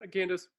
Hi, Candice.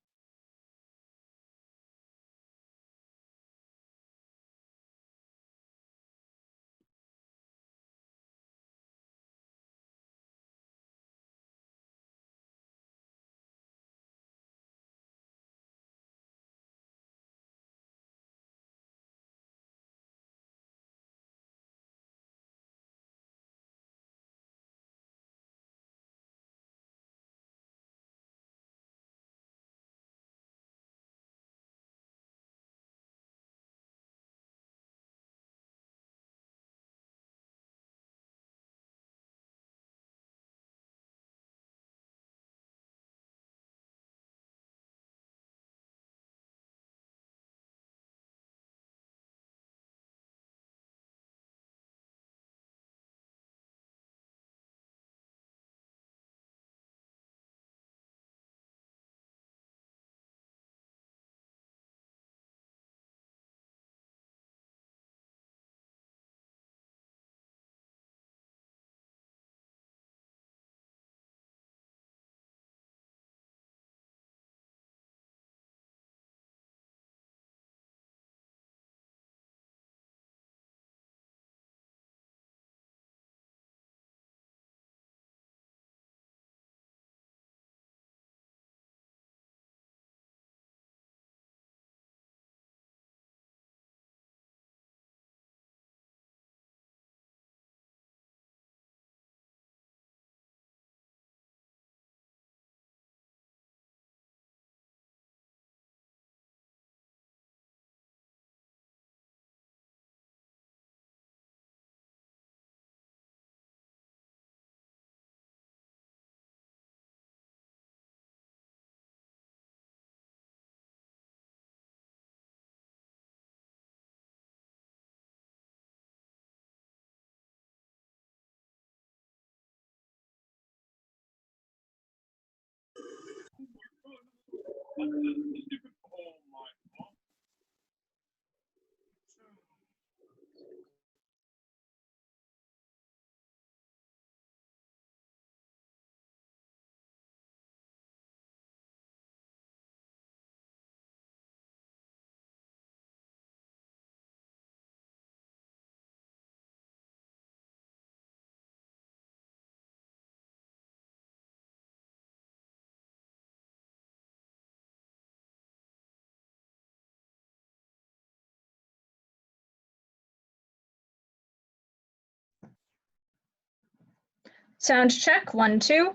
Sound check, 1, 2.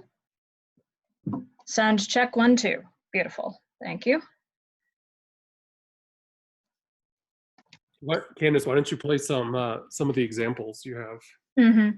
Sound check, 1, 2. Beautiful, thank you. Candice, why don't you play some of the examples you have? Mm-hmm.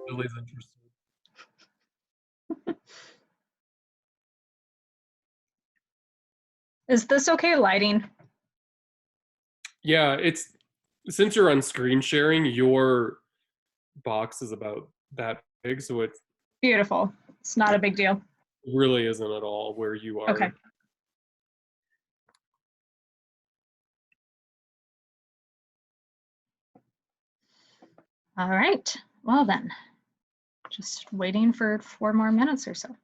Lily's interested. Is this okay lighting? Yeah, it's since you're on screen sharing, your box is about that big, so it Beautiful. It's not a big deal. really isn't at all where you are. Okay. All right, well then, just waiting for 4 more minutes or so.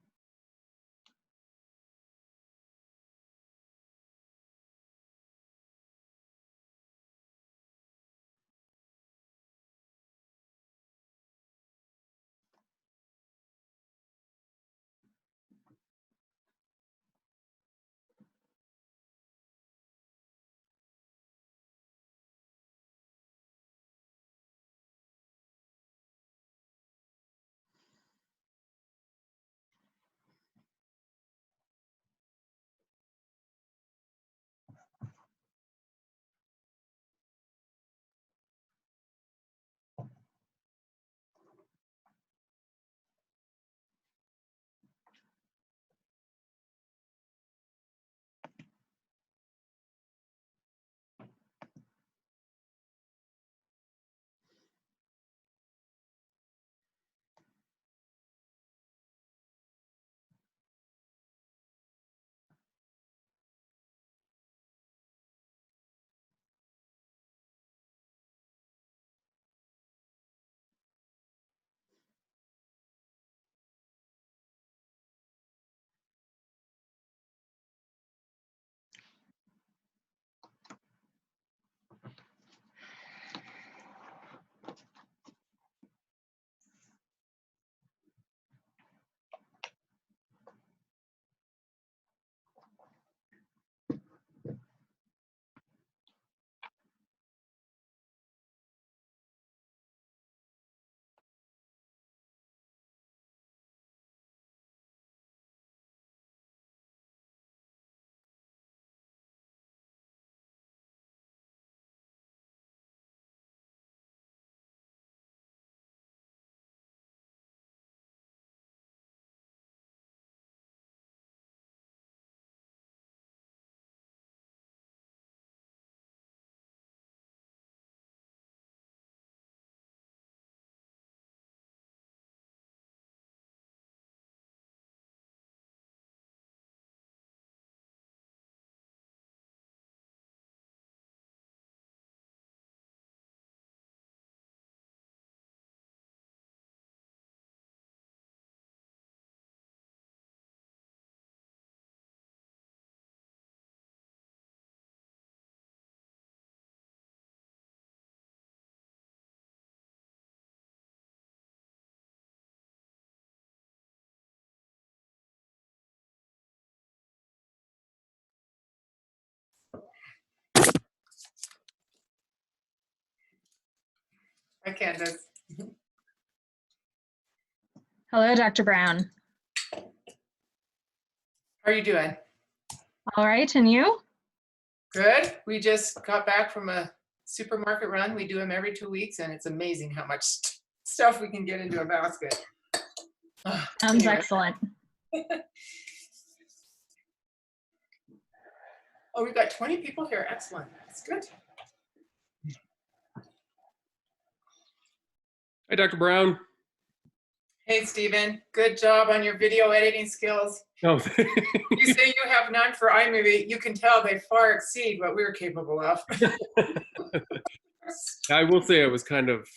Hi, Candice. Hello, Dr. Brown. How are you doing? All right, and you? Good. We just got back from a supermarket run. We do them every 2 weeks, and it's amazing how much stuff we can get into a basket. Sounds Anyway. excellent. Oh, we've got 20 people here. Excellent. That's good. Hi, Dr. Brown. Hey, Stephen. Good job on your video editing skills. Oh, You say you have none for iMovie. You can tell they far exceed what we're capable of. I will say I was kind of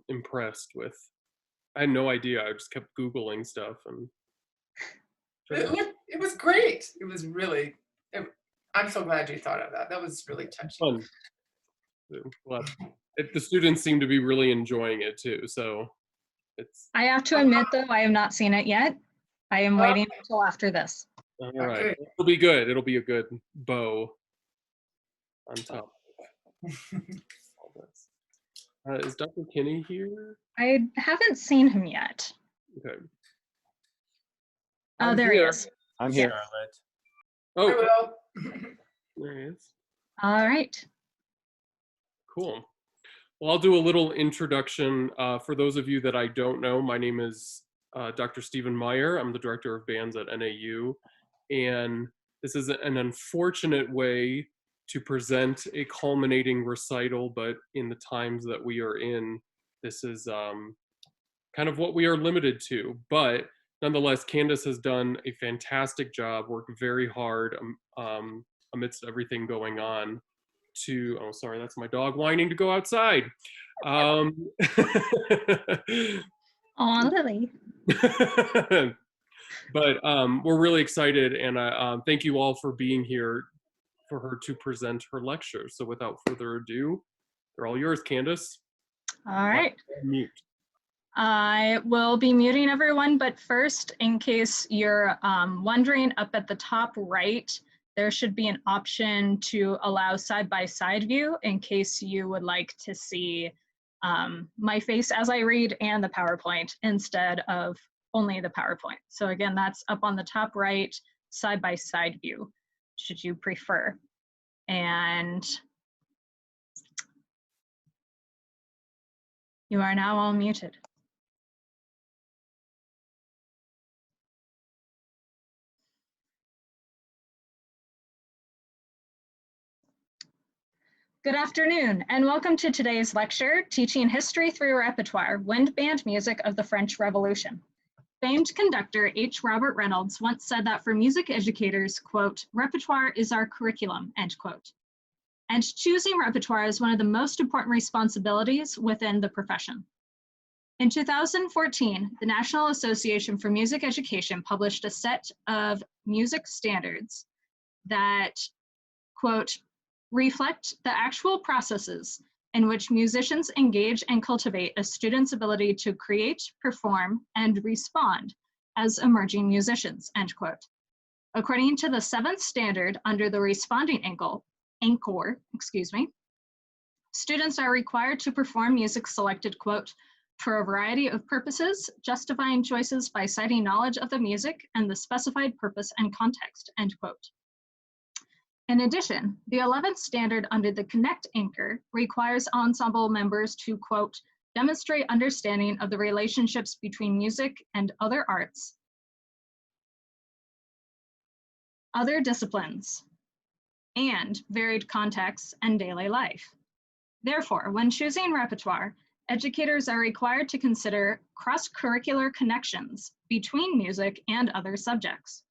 impressed with. I had no idea. I just kept Googling stuff and. It was great. It was really. I'm so glad you thought of that. That was really touching. Fun. Well, the students seem to be really enjoying it too. So it's. I have to admit, though, I have not seen it yet. I am waiting until after this. All right. Okay. It'll be good. It'll be a good bow on top of all this. Is Dr. Kinney here? I haven't seen him yet. Okay. Oh, there he is. I'm here, Yes. Arlette. I Oh, will. there he is. All right. Cool. Well, I'll do a little introduction. For those of you that I don't know, my name is Dr. Stephen Meyer. I'm the director of bands at NAU. And this is an unfortunate way to present a culminating recital, but in the times that we are in, this is kind of what we are limited to. But nonetheless, Kandice has done a fantastic job, worked very hard amidst everything going on to, oh, sorry, that's my dog whining to go outside. Aw, Lily. But we're really excited, and thank you all for being here for her to present her lecture. So without further ado, they're all yours, Kandice. All right. Mute. I will be muting everyone, but first, in case you're wondering, up at the top right, there should be an option to allow side-by-side view in case you would like to see my face as I read and the PowerPoint instead of only the PowerPoint. So again, that's up on the top right, side-by-side view, should you prefer. And you are now all muted. Good afternoon, and welcome to today's lecture, Teaching History Through Repertoire, Wind Band Music of the French Revolution. Famed conductor H. Robert Reynolds once said that for music educators, quote, repertoire is our curriculum, end quote. And choosing repertoire is one of the most important responsibilities within the profession. In 2014, the National Association for Music Education published a set of music standards that, quote, reflect the actual processes in which musicians engage and cultivate a student's ability to create, perform, and respond as emerging musicians, end quote. According to the 7th standard under the responding anchor, students are required to perform music selected, quote, for a variety of purposes, justifying choices by citing knowledge of the music and the specified purpose and context, end quote. In addition, the 11th standard under the Connect anchor requires ensemble members to, quote, demonstrate understanding of the relationships between music and other arts, other disciplines, and varied contexts and daily life. Therefore, when choosing repertoire, educators are required to consider cross-curricular connections between music and other subjects.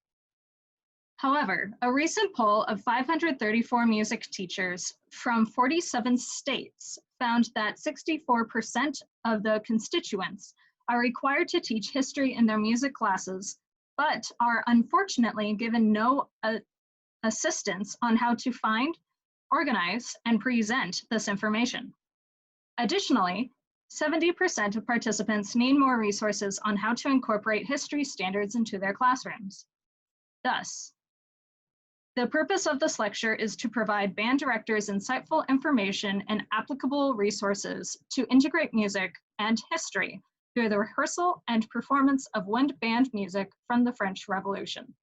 However, a recent poll of 534 music teachers from 47 states found that 64% of the constituents are required to teach history in their music classes, but are unfortunately given no assistance on how to find, organize, and present this information. Additionally, 70% of participants need more resources on how to incorporate history standards into their classrooms. Thus, The purpose of this lecture is to provide band directors insightful information and applicable resources to integrate music and history through the rehearsal and performance of wind band music from the French Revolution.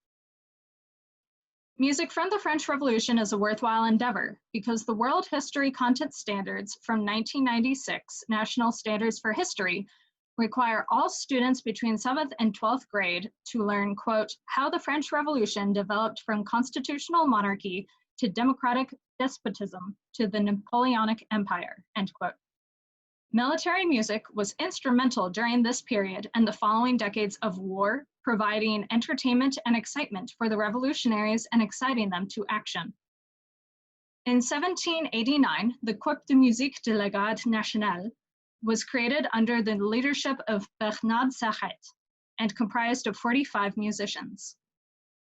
Music from the French Revolution is a worthwhile endeavor because the World History Content Standards from 1996, National Standards for History, require all students between 7th and 12th grade to learn, quote, how the French Revolution developed from constitutional monarchy to democratic despotism to the Napoleonic Empire, end quote. Military music was instrumental during this period and the following decades of war, providing entertainment and excitement for the revolutionaries and exciting them to action. In 1789, the Corps de Musique de la Garde Nationale was created under the leadership of Bernard Sarret and comprised of 45 musicians.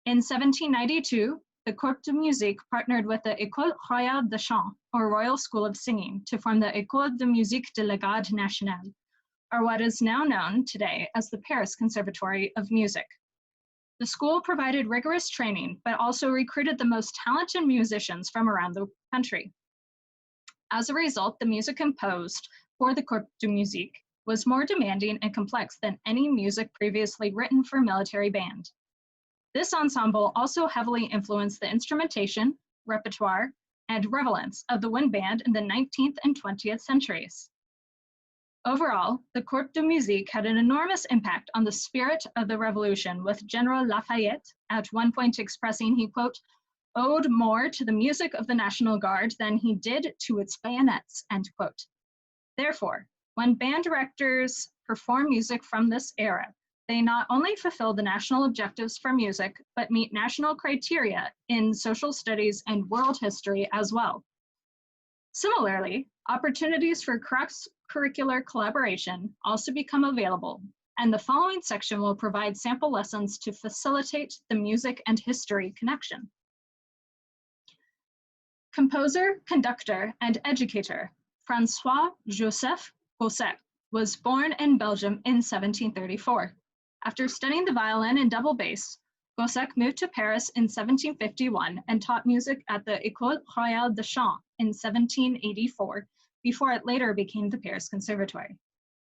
In 1792, the Corps de Musique partnered with the École Royale de Chant, or Royal School of Singing, to form the École de Musique de la Garde Nationale, or what is now known today as the Paris Conservatory of Music. The school provided rigorous training, but also recruited the most talented musicians from around the country. As a result, the music composed for the Corps de Musique was more demanding and complex than any music previously written for military band. This ensemble also heavily influenced the instrumentation, repertoire, and relevance of the wind band in the 19th and 20th centuries. Overall, the Corps de Musique had an enormous impact on the spirit of the revolution, with General Lafayette at one point expressing he, quote, owed more to the music of the National Guard than he did to its bayonets, end quote. Therefore, when band directors perform music from this era, they not only fulfill the national objectives for music, but meet national criteria in social studies and world history as well. Similarly, opportunities for cross-curricular collaboration also become available, and the following section will provide sample lessons to facilitate the music and history connection. Composer, conductor, and educator François-Joseph Gossec was born in Belgium in 1734. After studying the violin and double bass, Gossec moved to Paris in 1751 and taught music at the École Royale de Chant in 1784, before it later became the Paris Conservatory.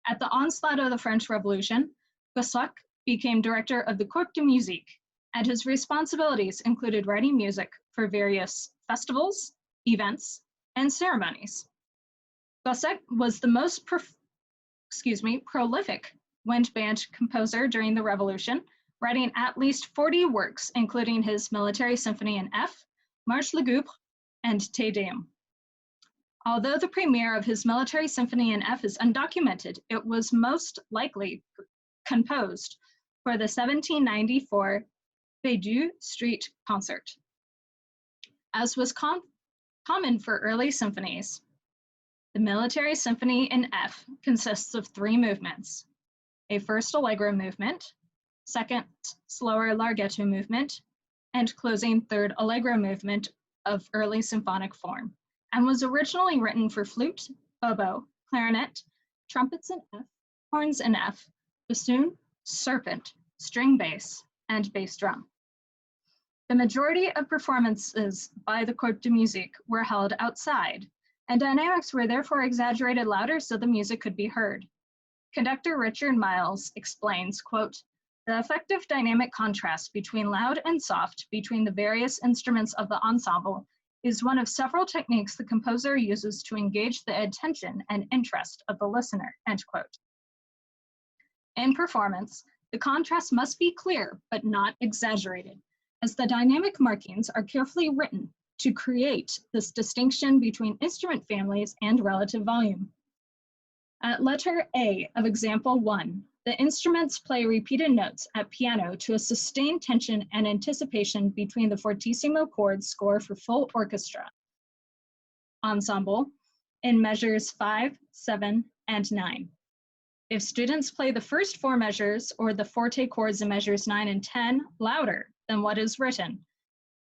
At the onslaught of the French Revolution, Gossec became director of the Corps de Musique, and his responsibilities included writing music for various festivals, events, and ceremonies. Gossec was the most prolific wind band composer during the Revolution, writing at least 40 works, including his Military Symphony in F, Marche Lugubre, and Te Deum. Although the premiere of his Military Symphony in F is undocumented, it was most likely composed for the 1794 Feydeau Street concert. As was common for early symphonies, the Military Symphony in F consists of 3 movements: a first allegro movement, second slower larghetto movement, and closing third allegro movement of early symphonic form, and was originally written for flute, oboe, clarinet, trumpets in F, horns in F, bassoon, serpent, string bass, and bass drum. The majority of performances by the Corps de Musique were held outside, and dynamics were therefore exaggerated louder so the music could be heard. Conductor Richard Miles explains, quote, the effective dynamic contrast between loud and soft between the various instruments of the ensemble is one of several techniques the composer uses to engage the attention and interest of the listener, end quote. In performance, the contrast must be clear but not exaggerated, as the dynamic markings are carefully written to create this distinction between instrument families and relative volume. At letter A of example 1, the instruments play repeated notes at piano to a sustained tension and anticipation between the fortissimo chords score for full orchestra ensemble in measures 5, 7, and 9. If students play the first 4 measures or the forte chords in measures 9 and 10 louder than what is written,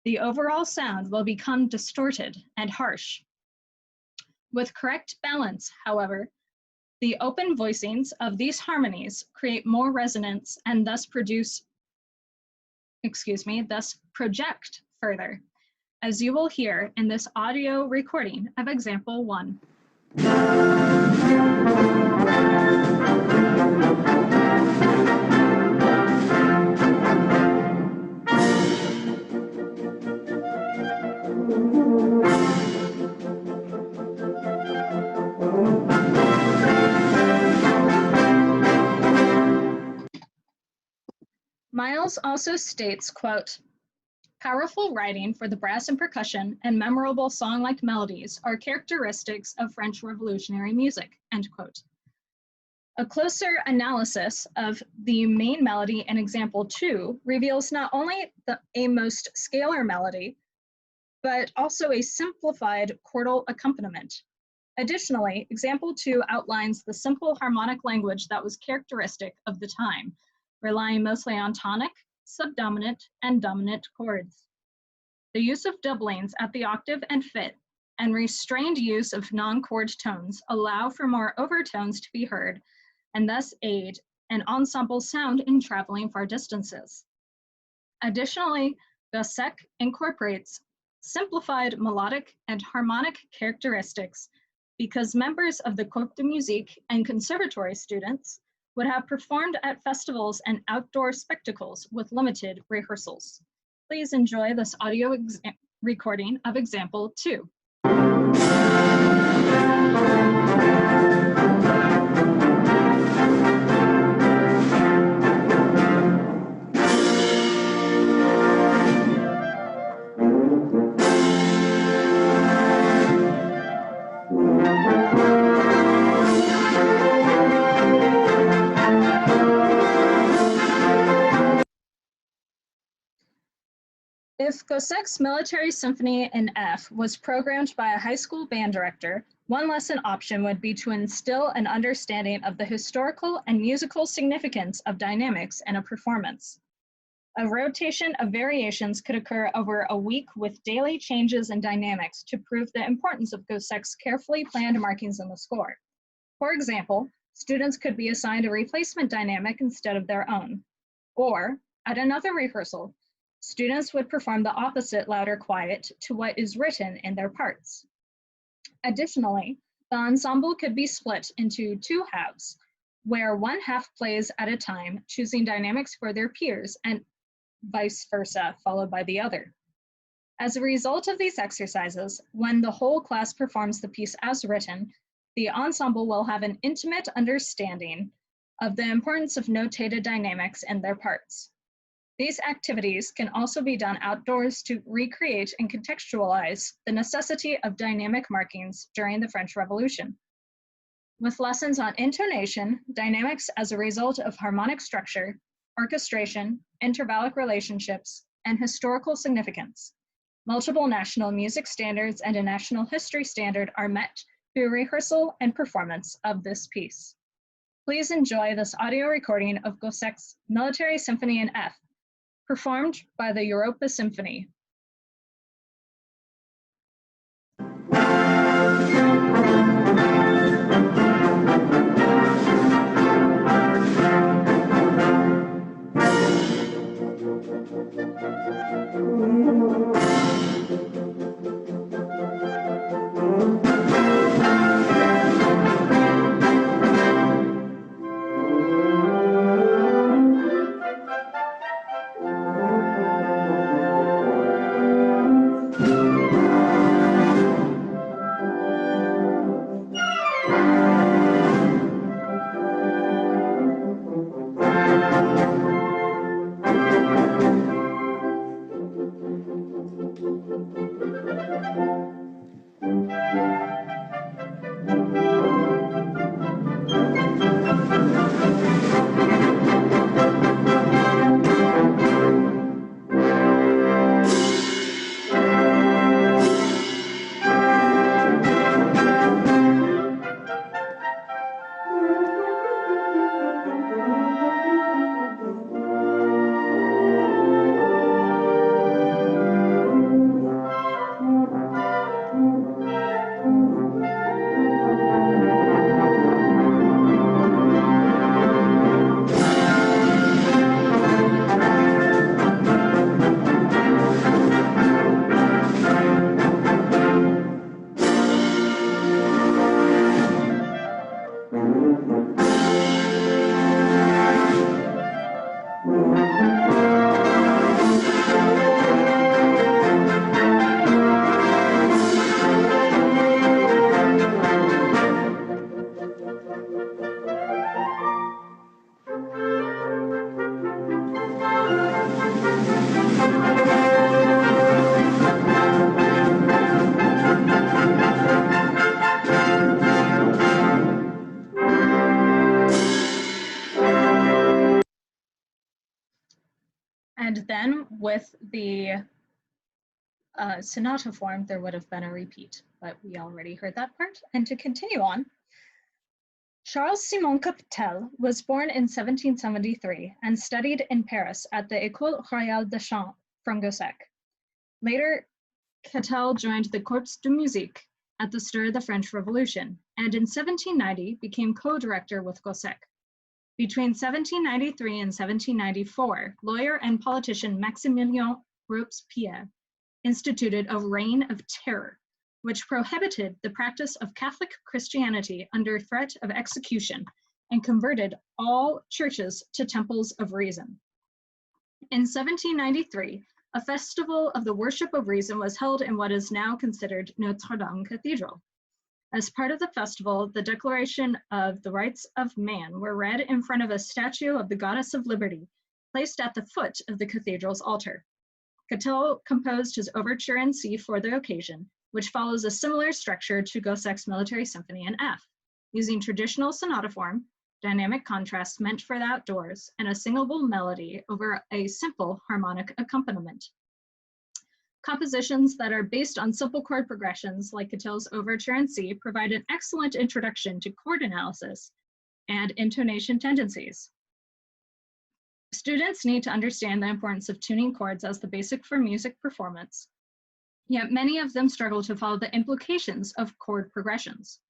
the overall sound will become distorted and harsh. With correct balance, however, the open voicings of these harmonies create more resonance and thus project further, as you will hear in this audio recording of example 1. Miles also states, quote, "Powerful writing for the brass and percussion and memorable song-like melodies are characteristics of French Revolutionary music," end quote. A closer analysis of the main melody in example 2 reveals not only a most scalar melody, but also a simplified chordal accompaniment. Additionally, example 2 outlines the simple harmonic language that was characteristic of the time, relying mostly on tonic, subdominant, and dominant chords. The use of doublings at the octave and fifth and restrained use of non-chord tones allow for more overtones to be heard and thus aid an ensemble sound in traveling far distances. Additionally, Gossec incorporates simplified melodic and harmonic characteristics because members of the Corps de Musique and conservatory students would have performed at festivals and outdoor spectacles with limited rehearsals. Please enjoy this audio recording of example 2. If Gossec's Military Symphony in F was programmed by a high school band director, one lesson option would be to instill an understanding of the historical and musical significance of dynamics in a performance. A rotation of variations could occur over a week with daily changes in dynamics to prove the importance of Gossec's carefully planned markings in the score. For example, students could be assigned a replacement dynamic instead of their own. Or, at another rehearsal, students would perform the opposite loud or quiet to what is written in their parts. Additionally, the ensemble could be split into 2 halves, where one half plays at a time, choosing dynamics for their peers, and vice versa, followed by the other. As a result of these exercises, when the whole class performs the piece as written, the ensemble will have an intimate understanding of the importance of notated dynamics in their parts. These activities can also be done outdoors to recreate and contextualize the necessity of dynamic markings during the French Revolution. With lessons on intonation, dynamics as a result of harmonic structure, orchestration, intervallic relationships, and historical significance, multiple national music standards and a national history standard are met through rehearsal and performance of this piece. Please enjoy this audio recording of Gossec's Military Symphony in F, performed by the Europa Symphony. with the sonata form, there would have been a repeat, but we already heard that part. And to continue on, Charles-Simon Capitel was born in 1773 and studied in Paris at the École Royale de Chant from Gossec. Later, Capitel joined the Corps de Musique at the stir of the French Revolution, and in 1790 became co-director with Gossec. Between 1793 and 1794, lawyer and politician Maximilien Robespierre instituted a reign of terror, which prohibited the practice of Catholic Christianity under threat of execution and converted all churches to temples of reason. In 1793, a festival of the worship of reason was held in what is now considered Notre Dame Cathedral. As part of the festival, the Declaration of the Rights of Man were read in front of a statue of the Goddess of Liberty, placed at the foot of the cathedral's altar. Capitel composed his overture in C for the occasion, which follows a similar structure to Gossec's Military Symphony in F, using traditional sonata form, dynamic contrast meant for the outdoors, and a singable melody over a simple harmonic accompaniment. Compositions that are based on simple chord progressions, like Capitel's overture in C, provide an excellent introduction to chord analysis and intonation tendencies. Students need to understand the importance of tuning chords as the basic for music performance, yet many of them struggle to follow the implications of chord progressions.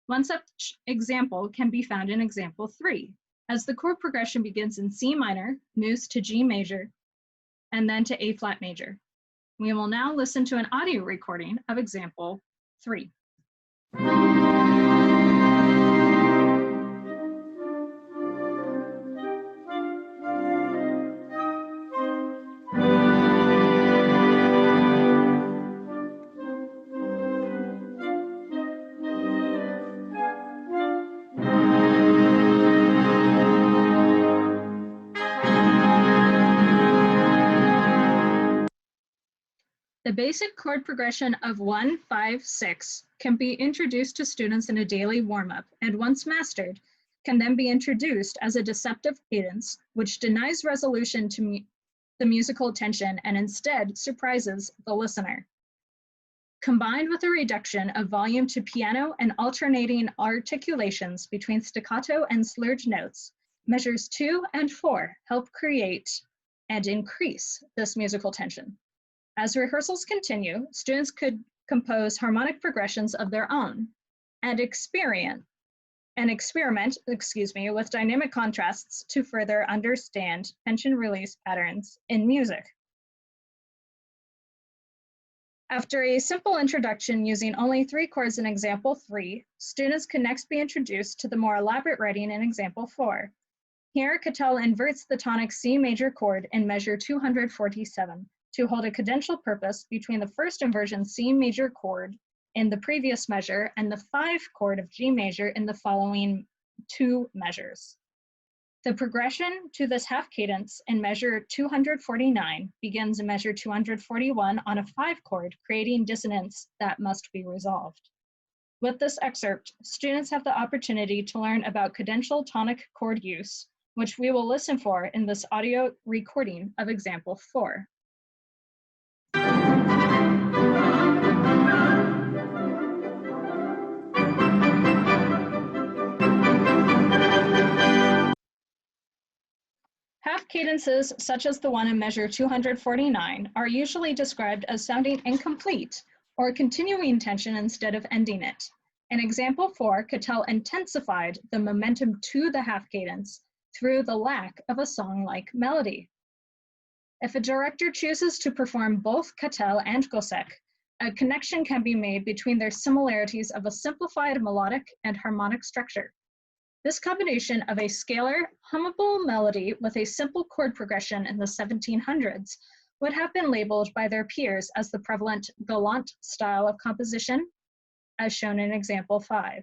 One such example can be found in example 3, as the chord progression begins in C minor, moves to G major, and then to A flat major. We will now listen to an audio recording of example 3. The basic chord progression of 1, 5, 6 can be introduced to students in a daily warm-up, and once mastered, can then be introduced as a deceptive cadence, which denies resolution to the musical tension and instead surprises the listener. Combined with a reduction of volume to piano and alternating articulations between staccato and slurred notes, measures 2 and 4 help create and increase this musical tension. As rehearsals continue, students could compose harmonic progressions of their own and experiment with dynamic contrasts to further understand tension release patterns in music. After a simple introduction using only 3 chords in example 3, students can next be introduced to the more elaborate writing in example 4. Here, Capitel inverts the tonic C major chord in measure 247. To hold a cadential purpose between the first inversion C major chord in the previous measure and the 5 chord of G major in the following 2 measures. The progression to this half cadence in measure 249 begins in measure 241 on a 5 chord, creating dissonance that must be resolved. With this excerpt, students have the opportunity to learn about cadential tonic chord use, which we will listen for in this audio recording of example 4. Half cadences, such as the one in measure 249, are usually described as sounding incomplete or continuing tension instead of ending it. In example 4, Capitel intensified the momentum to the half cadence through the lack of a song-like melody. If a director chooses to perform both Capitel and Gossec, a connection can be made between their similarities of a simplified melodic and harmonic structure. This combination of a scalar, hummable melody with a simple chord progression in the 1700s would have been labeled by their peers as the prevalent galant style of composition, as shown in example 5.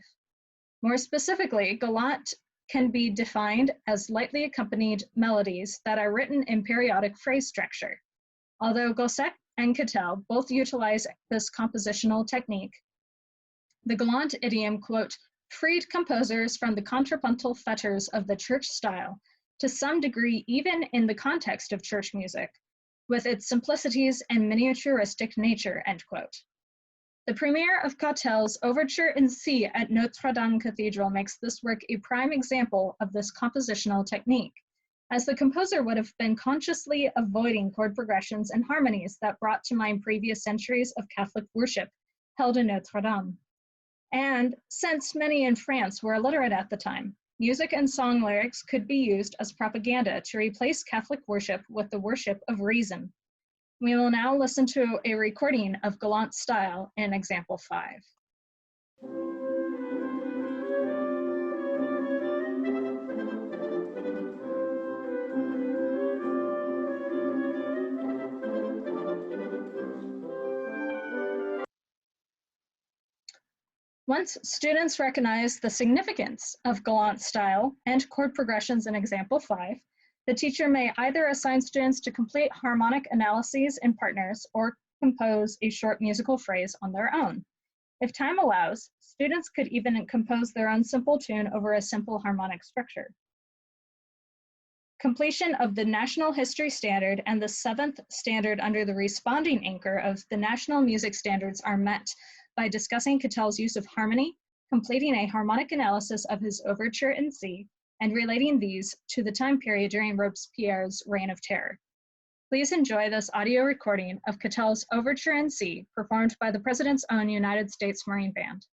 More specifically, galant can be defined as lightly accompanied melodies that are written in periodic phrase structure. Although Gossec and Capitel both utilize this compositional technique, the galant idiom, quote, freed composers from the contrapuntal fetters of the church style, to some degree even in the context of church music, with its simplicities and miniaturistic nature, end quote. The premiere of Cautel's Overture in C at Notre Dame Cathedral makes this work a prime example of this compositional technique, as the composer would have been consciously avoiding chord progressions and harmonies that brought to mind previous centuries of Catholic worship held in Notre Dame. And since many in France were illiterate at the time, music and song lyrics could be used as propaganda to replace Catholic worship with the worship of reason. We will now listen to a recording of Galant Style in example 5. Once students recognize the significance of Galant style and chord progressions in example 5, the teacher may either assign students to complete harmonic analyses in partners or compose a short musical phrase on their own. If time allows, students could even compose their own simple tune over a simple harmonic structure. Completion of the National History Standard and the 7th standard under the responding anchor of the National Music Standards are met by discussing Cautel's use of harmony, completing a harmonic analysis of his Overture in C, and relating these to the time period during Robespierre's Reign of Terror. Please enjoy this audio recording of Cautel's Overture in C, performed by the President's own United States Marine Band.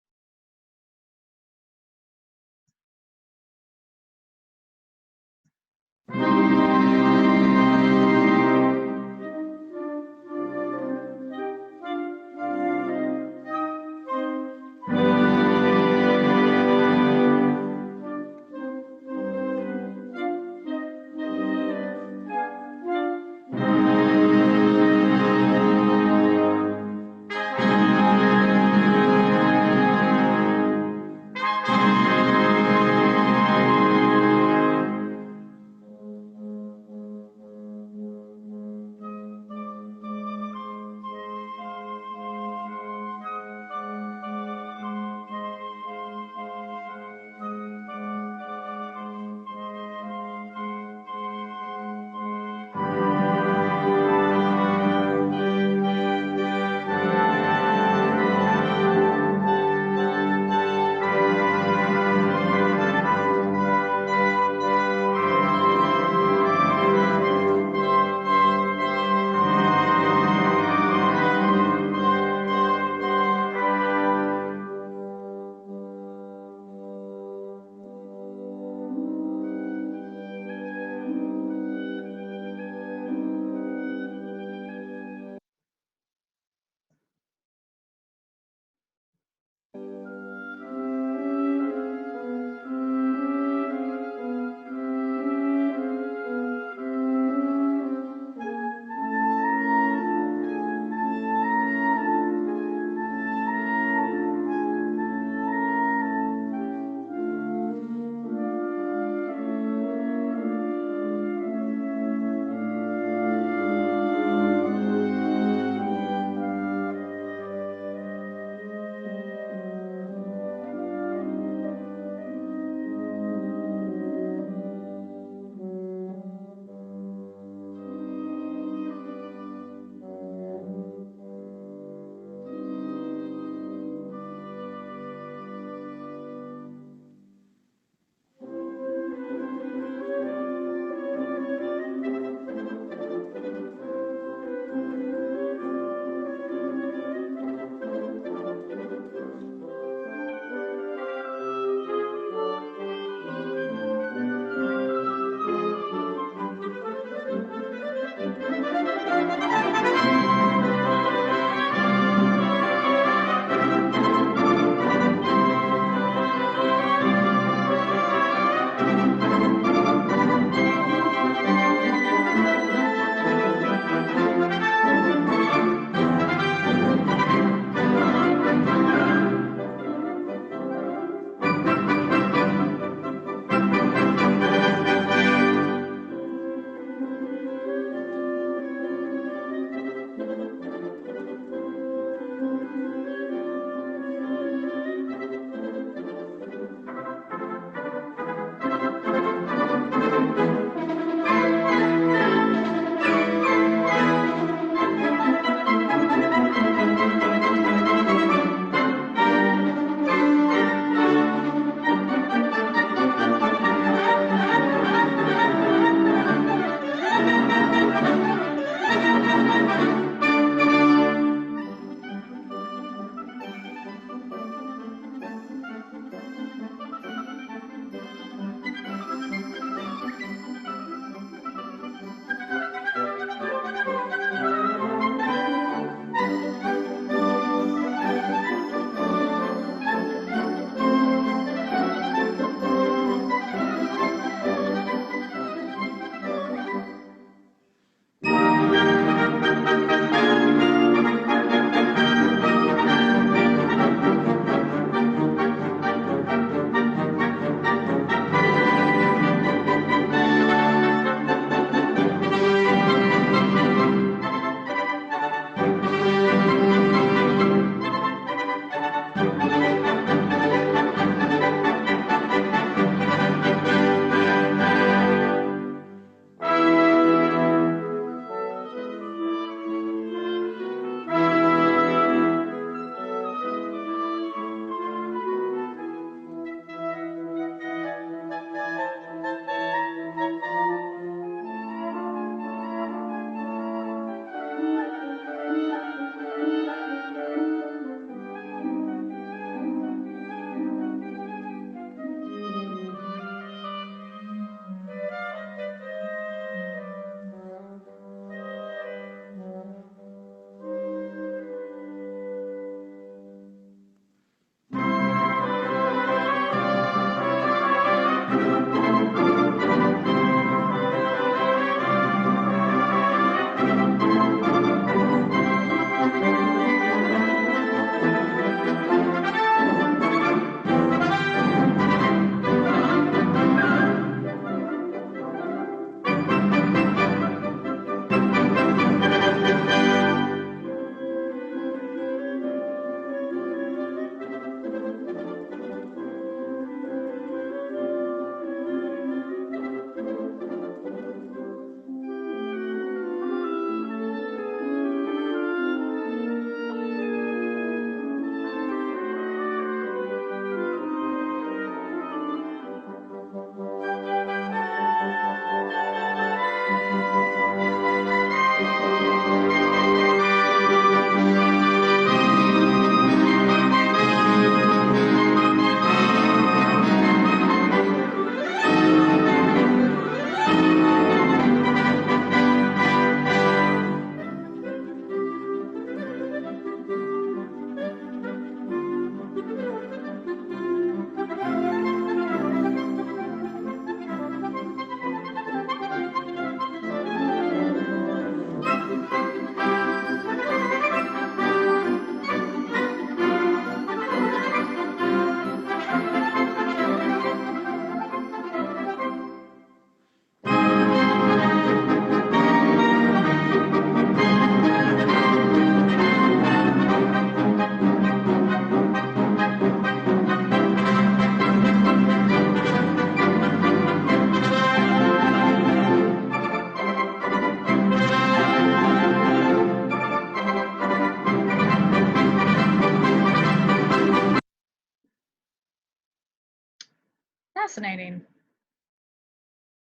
fascinating.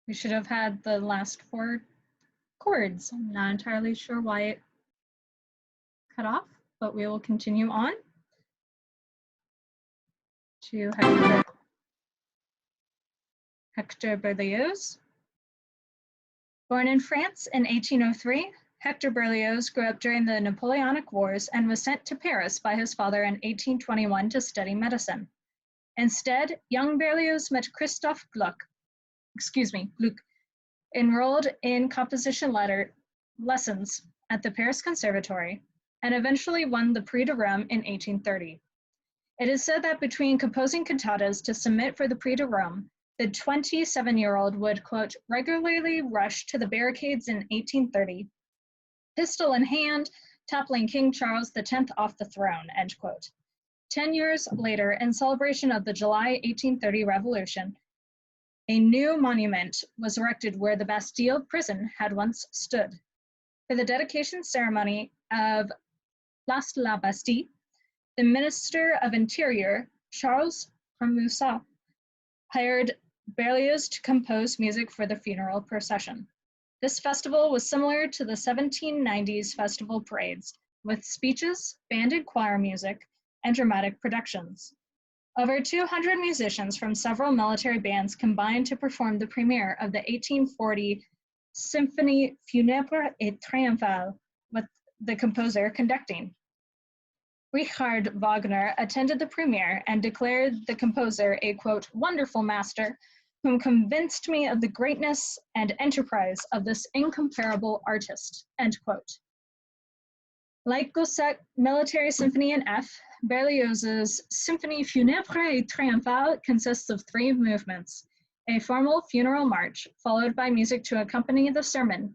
We should have had the last 4 chords. I'm not entirely sure why it cut off, but we will continue on to Hector Berlioz. Born in France in 1803, Hector Berlioz grew up during the Napoleonic Wars and was sent to Paris by his father in 1821 to study medicine. Instead, young Berlioz met Christophe Gluck, enrolled in composition lessons at the Paris Conservatory, and eventually won the Prix de Rome in 1830. It is said that between composing cantatas to submit for the Prix de Rome, the 27-year-old would, quote, regularly rush to the barricades in 1830, pistol in hand, toppling King Charles X off the throne, end quote. 10 years later, in celebration of the July 1830 revolution, a new monument was erected where the Bastille prison had once stood. For the dedication ceremony of Place de la Bastille, the Minister of Interior, Charles Remusat, hired Berlioz to compose music for the funeral procession. This festival was similar to the 1790s festival parades, with speeches, band and choir music, and dramatic productions. Over 200 musicians from several military bands combined to perform the premiere of the 1840 Symphonie Funèbre et Triomphale, with the composer conducting. Richard Wagner attended the premiere and declared the composer a, quote, wonderful master, whom convinced me of the greatness and enterprise of this incomparable artist, end quote. Like Gosset's Military Symphony in F, Berlioz's Symphonie Funèbre et Triomphale consists of 3 movements, a formal funeral march, followed by music to accompany the sermon,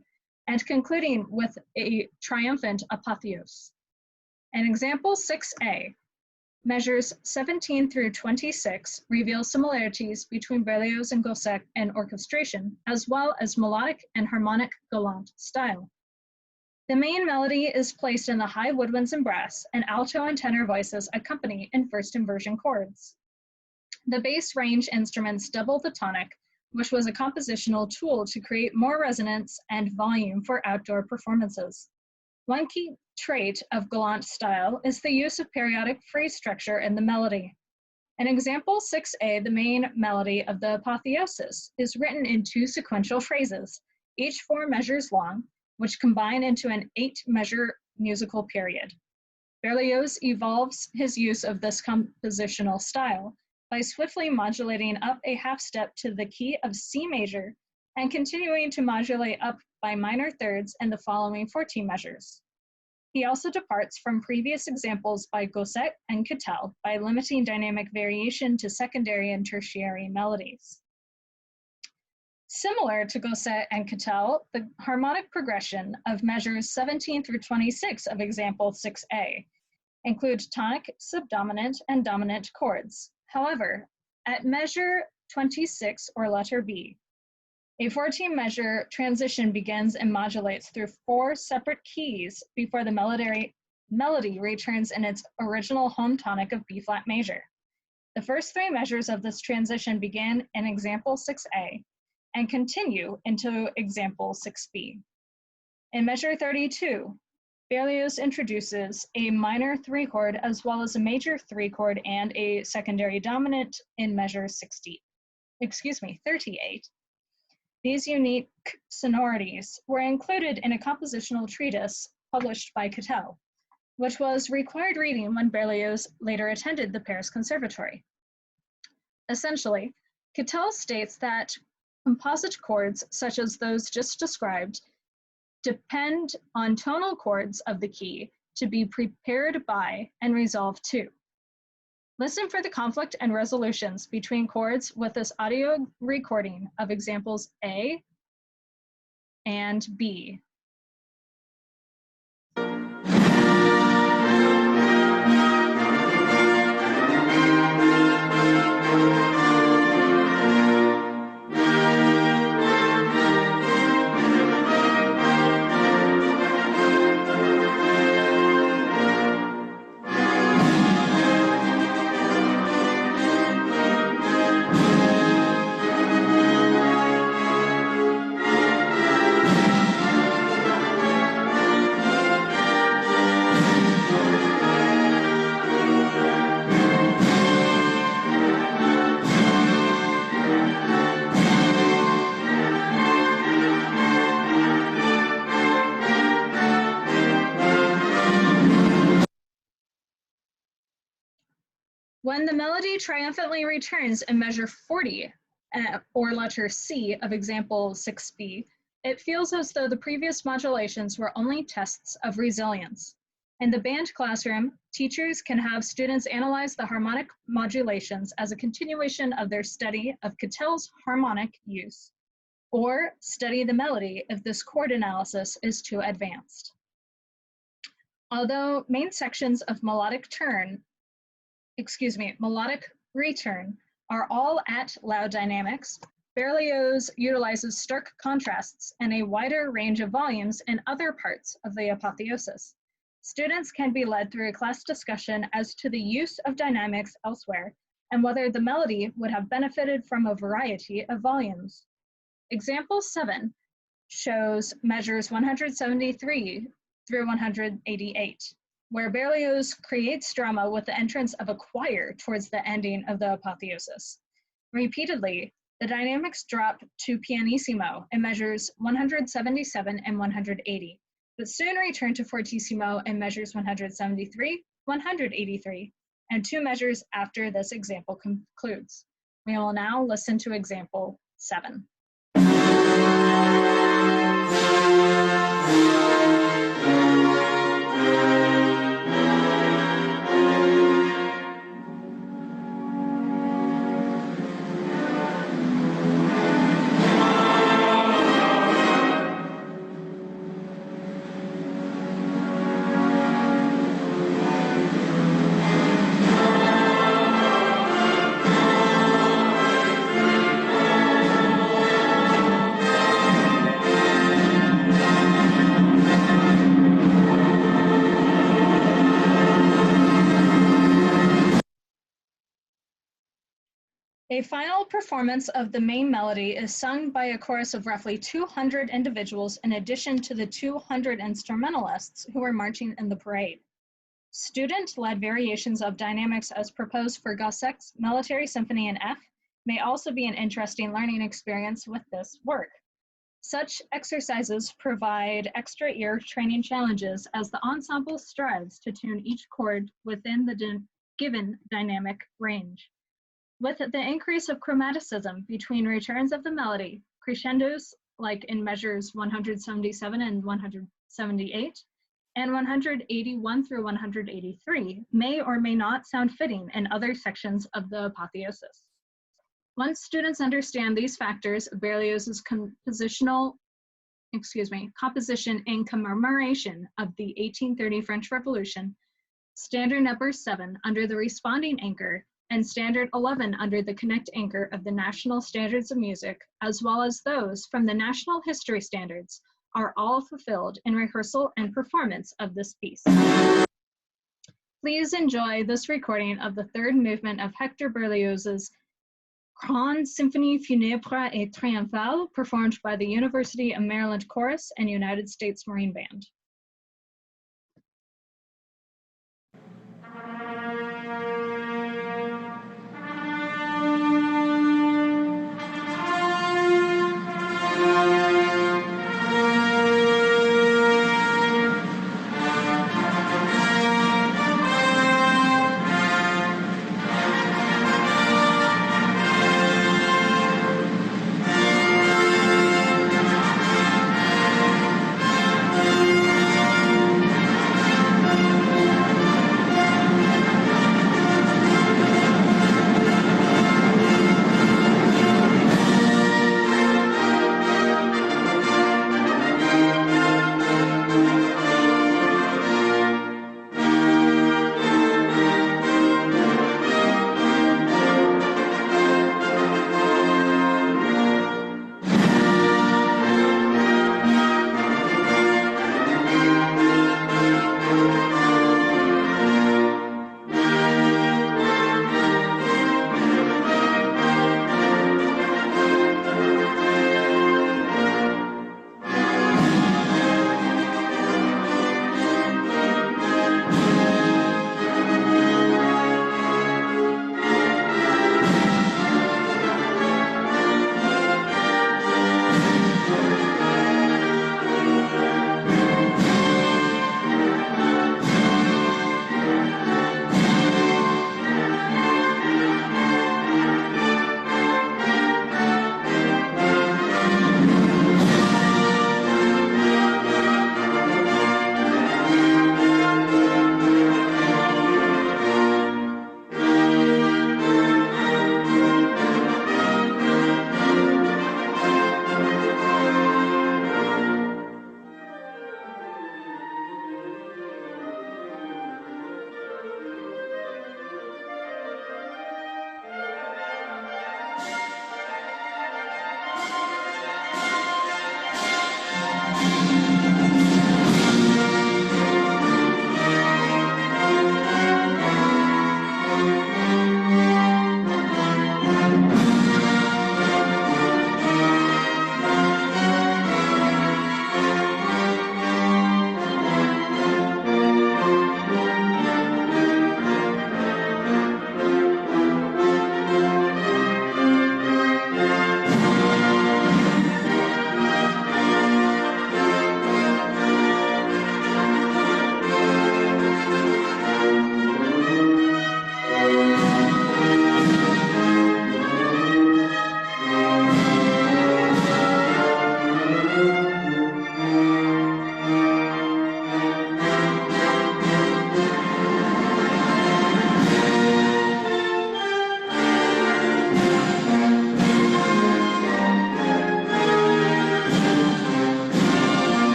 and concluding with a triumphant apotheose. An example 6A, measures 17 through 26 reveal similarities between Berlioz and Gosset in orchestration, as well as melodic and harmonic galant style. The main melody is placed in the high woodwinds and brass, and alto and tenor voices accompany in first inversion chords. The bass range instruments double the tonic, which was a compositional tool to create more resonance and volume for outdoor performances. One key trait of galant style is the use of periodic phrase structure in the melody. In example 6A, the main melody of the apotheosis is written in 2 sequential phrases, each 4 measures long, which combine into an 8-measure musical period. Berlioz evolves his use of this compositional style by swiftly modulating up a half step to the key of C major and continuing to modulate up by minor thirds in the following 14 measures. He also departs from previous examples by Gosset and Kittel by limiting dynamic variation to secondary and tertiary melodies. Similar to Gosset and Kittel, the harmonic progression of measures 17 through 26 of example 6A include tonic, subdominant, and dominant chords. However, at measure 26 or letter B, a 14-measure transition begins and modulates through 4 separate keys before the melody returns in its original home tonic of B-flat major. The first 3 measures of this transition begin in example 6A and continue into example 6B. In measure 32, Berlioz introduces a minor 3-chord as well as a major 3-chord and a secondary dominant in measure 38. These unique sonorities were included in a compositional treatise published by Kittel, which was required reading when Berlioz later attended the Paris Conservatory. Essentially, Kittel states that composite chords, such as those just described, depend on tonal chords of the key to be prepared by and resolved to. Listen for the conflict and resolutions between chords with this audio recording of examples A and B. When the melody triumphantly returns in measure 40, or letter C of example 6b, it feels as though the previous modulations were only tests of resilience. In the band classroom, teachers can have students analyze the harmonic modulations as a continuation of their study of Cattell's harmonic use, or study the melody if this chord analysis is too advanced. Although main sections of melodic return are all at loud dynamics, Berlioz utilizes stark contrasts and a wider range of volumes in other parts of the apotheosis. Students can be led through a class discussion as to the use of dynamics elsewhere and whether the melody would have benefited from a variety of volumes. Example 7 shows measures 173 through 188, where Berlioz creates drama with the entrance of a choir towards the ending of the apotheosis. Repeatedly, the dynamics drop to pianissimo in measures 177 and 180, but soon return to fortissimo in measures 173, 183, and 2 measures after this example concludes. We will now listen to example 7. A final performance of the main melody is sung by a chorus of roughly 200 individuals in addition to the 200 instrumentalists who are marching in the parade. Student-led variations of dynamics as proposed for Gossek's Military Symphony in F may also be an interesting learning experience with this work. Such exercises provide extra ear training challenges as the ensemble strives to tune each chord within the given dynamic range. With the increase of chromaticism between returns of the melody, crescendos, like in measures 177 and 178, and 181 through 183, may or may not sound fitting in other sections of the apotheosis. Once students understand these factors of Berlioz's composition in commemoration of the 1830 French Revolution, standard number 7 under the responding anchor and standard 11 under the connect anchor of the National Standards of Music, as well as those from the National History Standards, are all fulfilled in rehearsal and performance of this piece. Please enjoy this recording of the third movement of Hector Berlioz's Grande Symphonie Funèbre et Triomphale, performed by the University of Maryland Chorus and United States Marine Band.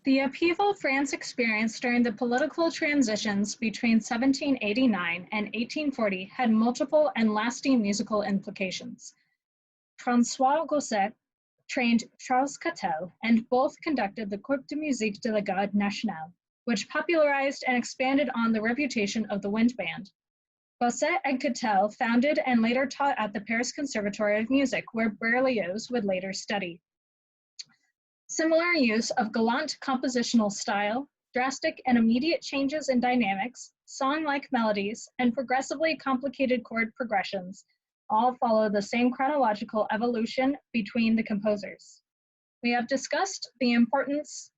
The upheaval France experienced during the political transitions between 1789 and 1840 had multiple and lasting musical implications. François Gosset trained Charles Catel, and both conducted the Corps de Musique de la Garde Nationale, which popularized and expanded on the reputation of the wind band. Gosset and Catel founded and later taught at the Paris Conservatory of Music, where Berlioz would later study. Similar use of gallant compositional style, drastic and immediate changes in dynamics, song-like melodies, and progressively complicated chord progressions all follow the same chronological evolution between the composers. We have discussed the importance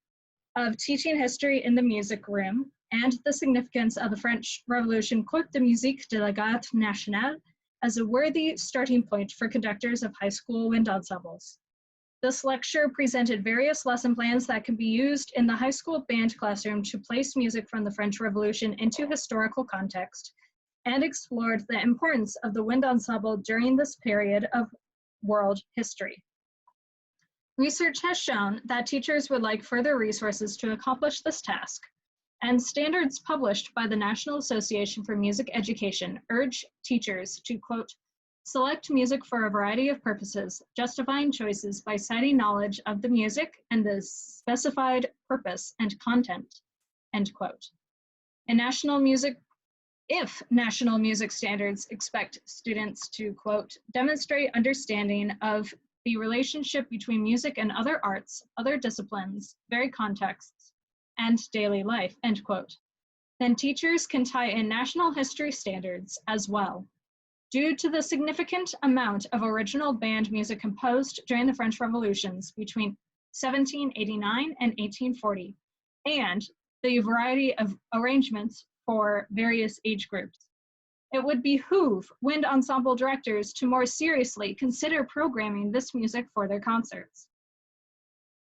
of teaching history in the music room and the significance of the French Revolution Corps de Musique de la Garde Nationale as a worthy starting point for conductors of high school wind ensembles. This lecture presented various lesson plans that can be used in the high school band classroom to place music from the French Revolution into historical context, and explored the importance of the wind ensemble during this period of world history. Research has shown that teachers would like further resources to accomplish this task, and standards published by the National Association for Music Education urge teachers to, quote, select music for a variety of purposes, justifying choices by citing knowledge of the music and the specified purpose and content, end quote. If national music standards expect students to, quote, demonstrate understanding of the relationship between music and other arts, other disciplines, varied contexts, and daily life, end quote, then teachers can tie in national history standards as well. Due to the significant amount of original band music composed during the French Revolutions between 1789 and 1840, and the variety of arrangements for various age groups, it would behoove wind ensemble directors to more seriously consider programming this music for their concerts.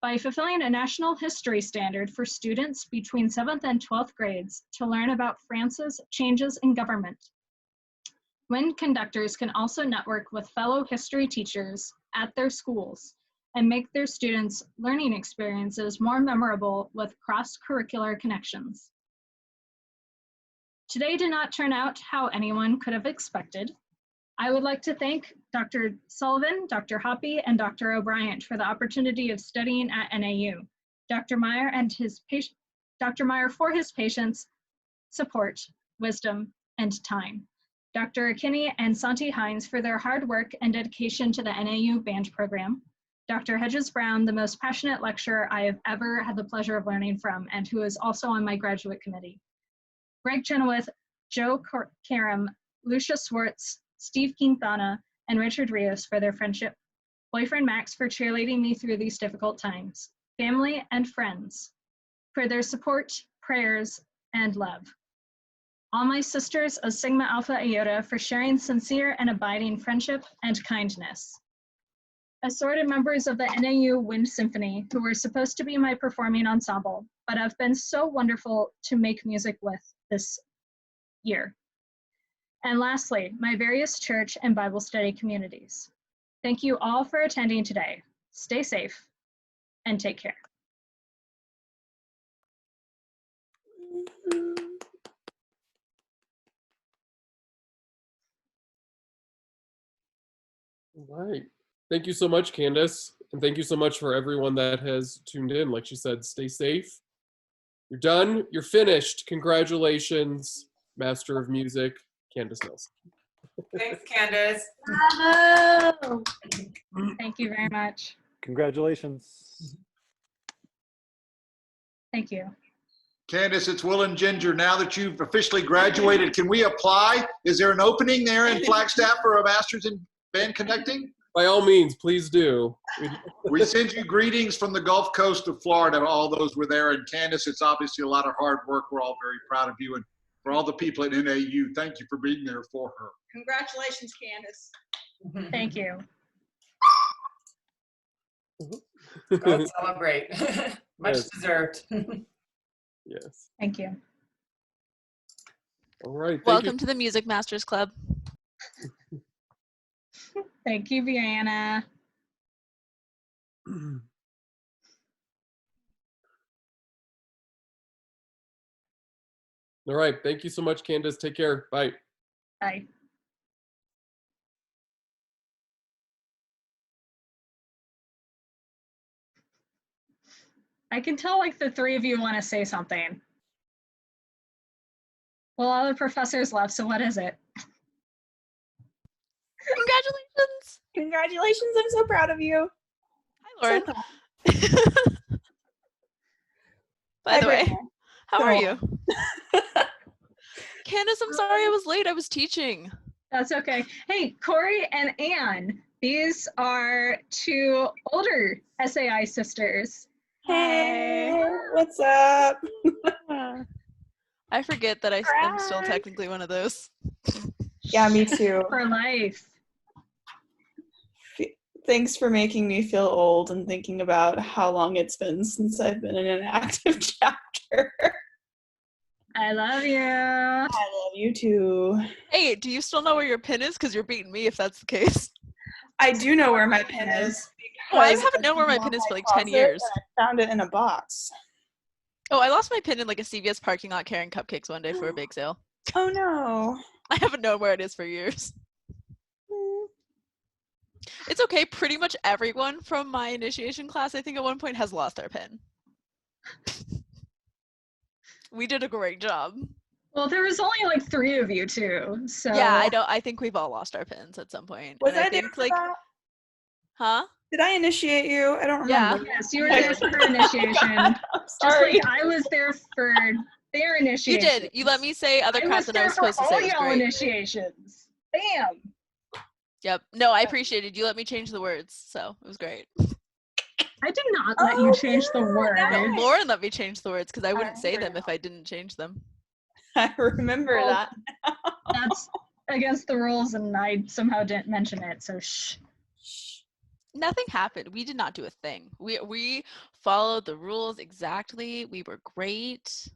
By fulfilling a national history standard for students between 7th and 12th grades to learn about France's changes in government, wind conductors can also network with fellow history teachers at their schools and make their students' learning experiences more memorable with cross-curricular connections. Today did not turn out how anyone could have expected. I would like to thank Dr. Sullivan, Dr. Hoppy, and Dr. O'Brien for the opportunity of studying at NAU, Dr. Meyer for his patience, support, wisdom, and time, Dr. Akinney and Santi Hines for their hard work and dedication to the NAU band program, Dr. Hedges-Brown, the most passionate lecturer I have ever had the pleasure of learning from and who is also on my graduate committee, Greg Chenoweth, Joe Karam, Lucia Swartz, Steve Quintana, and Richard Rios for their friendship, boyfriend Max for cheerleading me through these difficult times, family and friends for their support, prayers, and love. All my sisters of Sigma Alpha Iota for sharing sincere and abiding friendship and kindness. Assorted members of the NAU Wind Symphony who were supposed to be my performing ensemble, but have been so wonderful to make music with this year. And lastly, my various church and Bible study communities. Thank you all for attending today. Stay safe and take care. All right. Thank you so much, Candice. And thank you so much for everyone that has tuned in. Like she said, stay safe. You're done. You're finished. Congratulations, Master of Music, Candice Nelson. Thanks, Candice. Bravo! Thank you very much. Congratulations. Thank you. Candice, it's Will and Ginger. Now that you've officially graduated, can we apply? Is there an opening there in Flagstaff for a master's in band conducting? By all means, please do. We send you greetings from the Gulf Coast of Florida. All those were there. And Candice, it's obviously a lot of hard work. We're all very proud of you. And for all the people at NAU, thank you for being there for her. Congratulations, Candice. Thank you. Go celebrate. Much Yes. deserved. Yes. Thank you. All right. Welcome to the Music Masters Club. Thank you, Vienna. you. All right. Thank you so much, Candice. Take care. Bye. Bye. I can tell like the three of you want to say something. Well, all the professors left, so what is it? Congratulations. Congratulations, I'm so proud of you. Hi, Lauren. So proud. By Hi, the way, Brittany. how are you? So- Candice, I'm sorry I was late. I was teaching. That's okay. Hey, Corey and Anne, these are two older SAI sisters. Hey, what's up? I forget that I'm still technically one of those. Yeah, me too. For life. Thanks for making me feel old and thinking about how long it's been since I've been in an active chapter. I love you. I love you too. Hey, do you still know where your pin is? Because you're beating me if that's the case. I do know where my pin is. Oh, I because haven't known where my it's pin in is for like my 10 closet years. and I found it in a box. Oh, I lost my pin in like a CVS parking lot carrying cupcakes one day for a bake sale. Oh no. I haven't known where it is for years. It's okay. Pretty much everyone from my initiation class, I think at one point, has lost their pin. We did a great job. Well, there was only like three of you too, so. Yeah, I think we've all lost our pins at some point. Was And I there think for like, that? huh? Did I initiate you? I don't Yeah. remember. Yes, you were there for her initiation. I'm Just sorry. like I was there for their You initiation. did. You let me say other I crap was than I there was for supposed to say. all It was y'all great. initiations. Bam. Yep. No, I appreciated you let me change the words, so it was great. I did not let you change the word. No, Lauren let me change the words because I wouldn't say them remember if I didn't change them. I remember Well, that. That's against the rules, and I somehow didn't mention it. So shh. Nothing happened. We did not do a thing. We followed the rules exactly. We were great.